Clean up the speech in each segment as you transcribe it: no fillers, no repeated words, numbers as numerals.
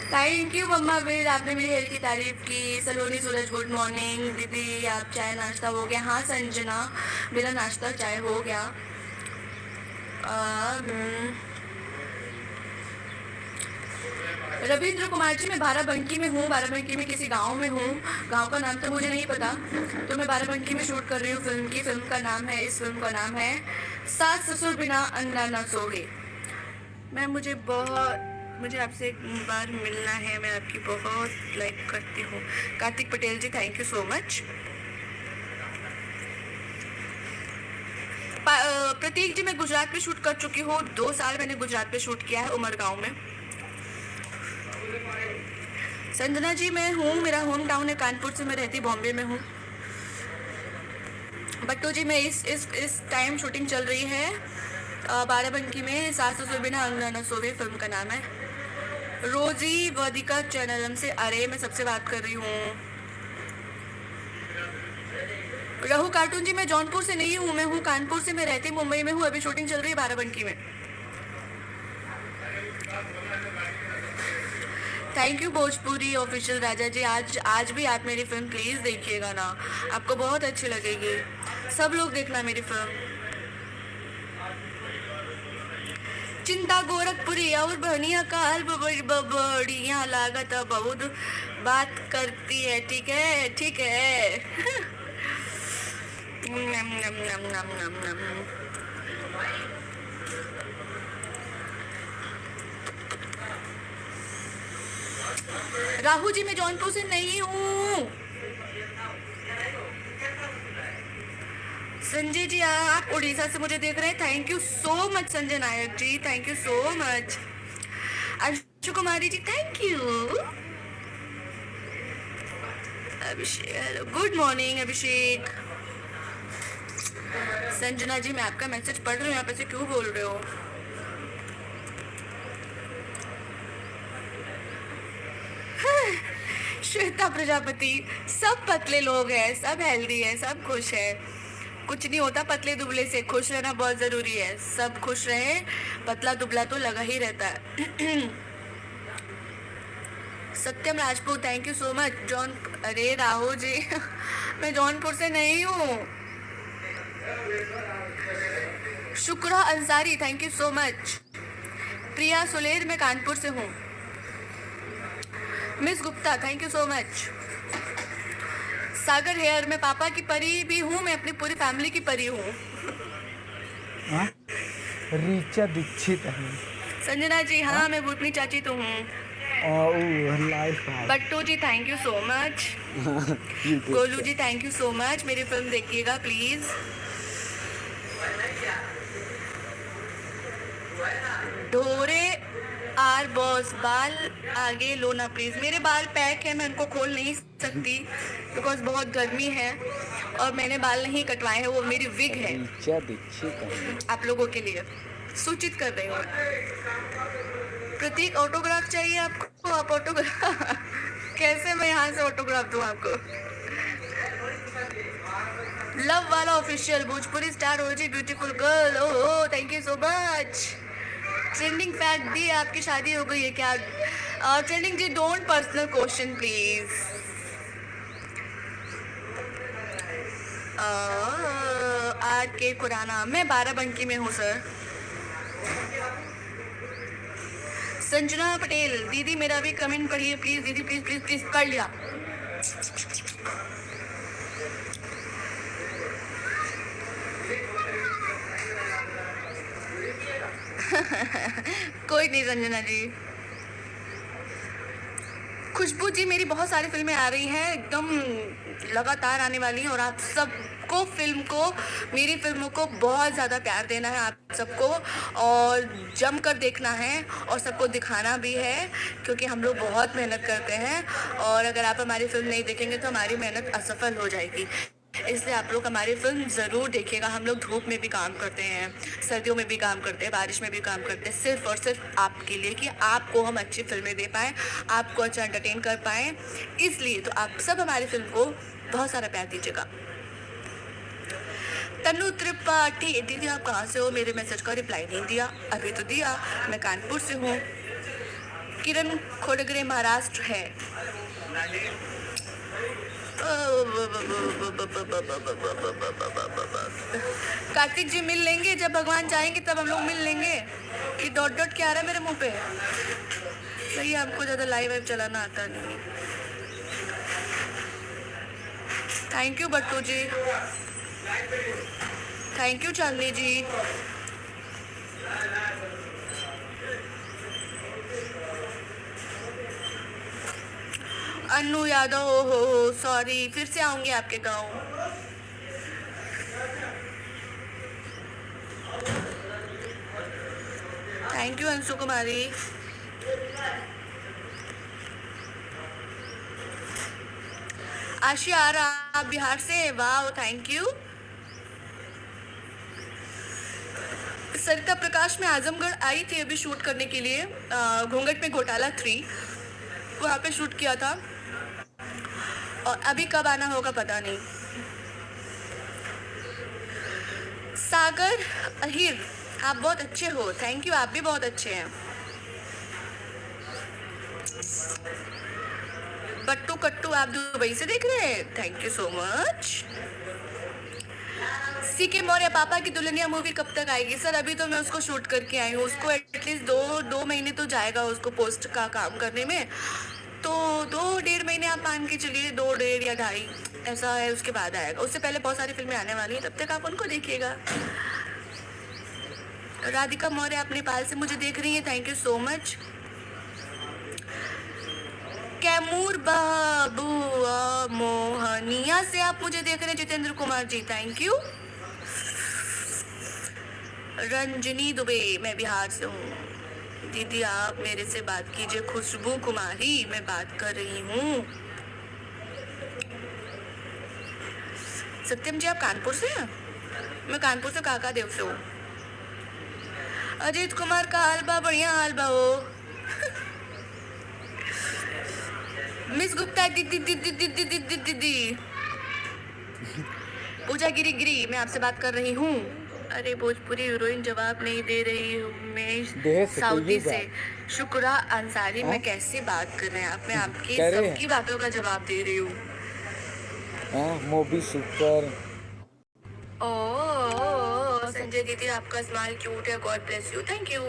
Thank you mamma bell, आपने मेरी health की तारीफ की। सलोनी सूरज गुड मॉर्निंग दीदी, आप चाय नाश्ता हो गया? हाँ संजना, मेरा नाश्ता चाय हो गया। रविंद्र कुमार जी, मैं बाराबंकी में हूँ, बाराबंकी में किसी गांव में हूँ, गांव का नाम तो मुझे नहीं पता। तो मैं बाराबंकी में शूट कर रही हूँ फिल्म की। फिल्म का नाम है, इस फिल्म का नाम है सास ससुर बिना अंडा न सोए। मुझे आपसे एक बार मिलना है, मैं आपकी बहुत लाइक करती हूँ। कार्तिक पटेल जी, थैंक यू सो मच। प्रतीक जी, मैं गुजरात में शूट कर चुकी हूँ, 2 साल मैंने गुजरात में शूट किया है, उमरगांव में। संजना जी, मैं हूँ, मेरा होम टाउन है कानपुर से, मैं रहती बॉम्बे में हूँ। बट्टू जी, मैं इस टाइम शूटिंग चल रही है बाराबंकी में, सास ससुर बिना अंगना न सोवे फिल्म का नाम है। रोजी वदिका चैनल से, अरे मैं सबसे बात कर रही हूँ। रहू कार्टून जी, मैं जौनपुर से नहीं हूँ, मैं हूँ कानपुर से, मैं रहती मुंबई में हूँ, अभी शूटिंग चल रही है बाराबंकी में। थैंक यू भोजपुरी ऑफिशियल राजा जी, आज भी आप मेरी फिल्म प्लीज देखिएगा ना, आपको बहुत अच्छी लगेगी। सब लोग देखना मेरी फिल्म। चिंता गोरखपुरी और बनिया काल बढ़िया लागत बहुत बात करती है, ठीक है ठीक है। नम नम नम नम नम नम। राहु जी, मैं जौनपुर से नहीं हूँ। संजय जी, आप उड़ीसा से मुझे देख रहे हैं, thank you so much Sanjay Nayak ji, thank you so much. Anshu Kumari ji, thank you. Abhishek, good morning Abhishek. Sanjana ji, मैं आपका मैसेज पढ़ रही हूँ, आप ऐसे क्यों बोल रहे हो? श्वेता प्रजापति, सब पतले लोग हैं, सब हेल्दी है, सब खुश है। कुछ नहीं होता पतले दुबले से, खुश रहना बहुत जरूरी है। सब खुश रहे, पतला दुबला तो लगा ही रहता है। Satyam Rajput, thank you so much. अरे राहुल जी, मैं जौनपुर से नहीं हूँ। Shukra Ansari, thank you so much. Priya Suler, मैं कानपुर से हूँ। Miss Gupta, thank you so much. Sagar here, मैं पापा की परी भी हूँ, मैं अपनी पूरी फैमिली की परी हूँ। रीचा दीक्षित है। संजना जी, हाँ मैं भूतनी चाची तो हूँ। Battu ji, thank you so much. Golu ji, thank you so much. मेरी फिल्म देखिएगा प्लीज। ढोरे आर बॉस, बाल आगे लो ना प्लीज। मेरे बाल पैक है, मैं उनको खोल नहीं सकती बिकॉज बहुत गर्मी है, और मैंने बाल नहीं कटवाए हैं, वो मेरी विग है। आप लोगों के लिए सूचित कर रही हूँ। प्रतीक, ऑटोग्राफ चाहिए आपको? आप ऑटोग्राफ कैसे मैं यहाँ से ऑटोग्राफ दूँ आपको? लव वाला official, Bhojpuri star OG beautiful girl, oh thank you so much. Trending fact दी, आपकी शादी हो गई है क्या? Trending ji, don't personal question please. R K Khurana, मैं बाराबंकी में हूँ सर। संजना पटेल, दीदी मेरा भी कमेंट पढ़िए प्लीज, दीदी प्लीज प्लीज प्लीज। कर लिया। कोई नहीं संजना जी। खुशबू जी, मेरी बहुत सारी फिल्में आ रही हैं, एकदम लगातार आने वाली हैं, और आप सबको मेरी फिल्मों को बहुत ज़्यादा प्यार देना है आप सबको, और जम कर देखना है, और सबको दिखाना भी है, क्योंकि हम लोग बहुत मेहनत करते हैं, और अगर आप हमारी फिल्म नहीं देखेंगे तो हमारी मेहनत असफल हो जाएगी। इसलिए आप लोग हमारी फिल्म ज़रूर देखिएगा। हम लोग धूप में भी काम करते हैं, सर्दियों में भी काम करते हैं, बारिश में भी काम करते हैं, सिर्फ और सिर्फ आपके लिए, कि आपको हम अच्छी फिल्में दे पाएँ, आपको अच्छा एंटरटेन कर पाएँ। इसलिए तो आप सब हमारी फिल्म को बहुत सारा प्यार दीजिएगा। तनु त्रिपाठी, दीदी आप कहाँ से हो? मेरे मैसेज का रिप्लाई नहीं दिया। अभी तो दिया, मैं कानपुर से हूँ। किरण खोड़गरे महाराष्ट्र है। कार्तिक जी मिल लेंगे जब भगवान चाहेंगे, तब हम लोग मिल लेंगे। कि डॉट डॉट क्या आ रहा है मेरे मुंह पे? भैया हमको ज़्यादा लाइव वाइव चलाना आता नहीं। Thank you Battu ji, thank you Chandni ji. Annu Yadav, हो सॉरी, फिर से आऊंगी आपके गांव। Thank you Anshu Kumari. आशिया आरा, आप बिहार से? वाह, थैंक यू। सरिता प्रकाश में आजमगढ़ आई थी अभी शूट करने के लिए, घूंघट में घोटाला 3 वहाँ पे शूट किया था, और अभी कब आना होगा पता नहीं। सागर अहिर, आप बहुत अच्छे हो। थैंक यू, आप भी बहुत अच्छे हैं। बट्टू कट्टू, आप दुबई से देख रहे हैं? Thank you so much. C K Maurya, पापा की दुल्हनिया मूवी कब तक आएगी? सर अभी तो मैं उसको शूट करके आई हूँ, उसको एटलीस्ट दो महीने तो जाएगा उसको पोस्ट का काम करने में, तो 2-1.5 महीने आप मान के चलिए, 2-1.5 या 2.5 ऐसा है, उसके बाद आएगा। उससे पहले बहुत सारी फिल्में आने वाली हैं, तब तक आप उनको देखिएगा। राधिका मौर्य, आप नेपाल से मुझे देख रही हैं, thank you so much. Kaimur बाबू मोहनिया से आप मुझे देख रहे हैं, जितेंद्र कुमार जी, थैंक यू। रंजनी दुबे, मैं बिहार से हूँ। दीदी आप मेरे से बात कीजिए। खुशबू कुमारी, मैं बात कर रही हूँ। सत्यम जी, आप कानपुर से हैं? मैं कानपुर से काका देव से हूँ। अजीत कुमार का हाल बा? बढ़िया हाल बा हो। मिस गुप्ता, दीदी दीदी दीदी दीदी दीदी। पूजा गिरी गिरी, मैं आपसे बात कर रही हूँ। अरे भोजपुरी हीरोइन जवाब नहीं दे रही हूँ, मैं सऊदी से। शुक्रा अंसारी, मैं कैसे बात कर रहे हैं आप? मैं आपकी सबकी बातों का जवाब दे रही हूँ। मोबी सुपर। ओह संजय दीदी, आपका स्माइल क्यूट है, God bless you, thank you.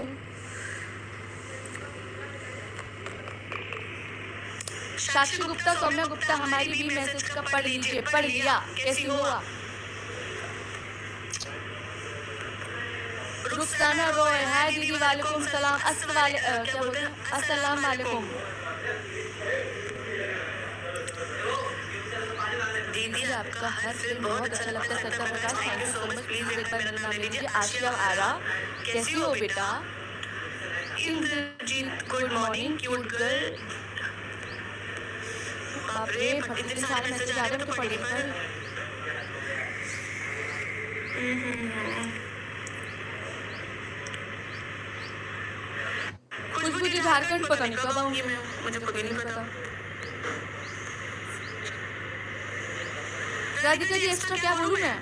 Sakshi Gupta, Saumya Gupta, हमारी भी मैसेज का पढ़ लीजिए। पढ़ लिया, कैसी हो आप? रुखसाना रॉय, हाय दीदी, वालेकुम सलाम। क्या बोलते हैं? अस्सलाम वालेकुम। दीदी आपका हर फिल्म बहुत अच्छा लगता है। Sarita Prakash, thank you so much. Please एक बार मेरा नाम ले लीजिए। आशिया आरा, कैसी हो बेटा? Indrajeet, good morning cute girl. बाप रे, इतने सारे मैसेज आ रहे हैं, तो पढ़ नहीं पा रही। खुशबू जी झारखंड, पता नहीं कब आऊंगी मैं, मुझे खुद ही नहीं पता। राधिका जी एक्स्ट्रा क्या बोलूं मैं?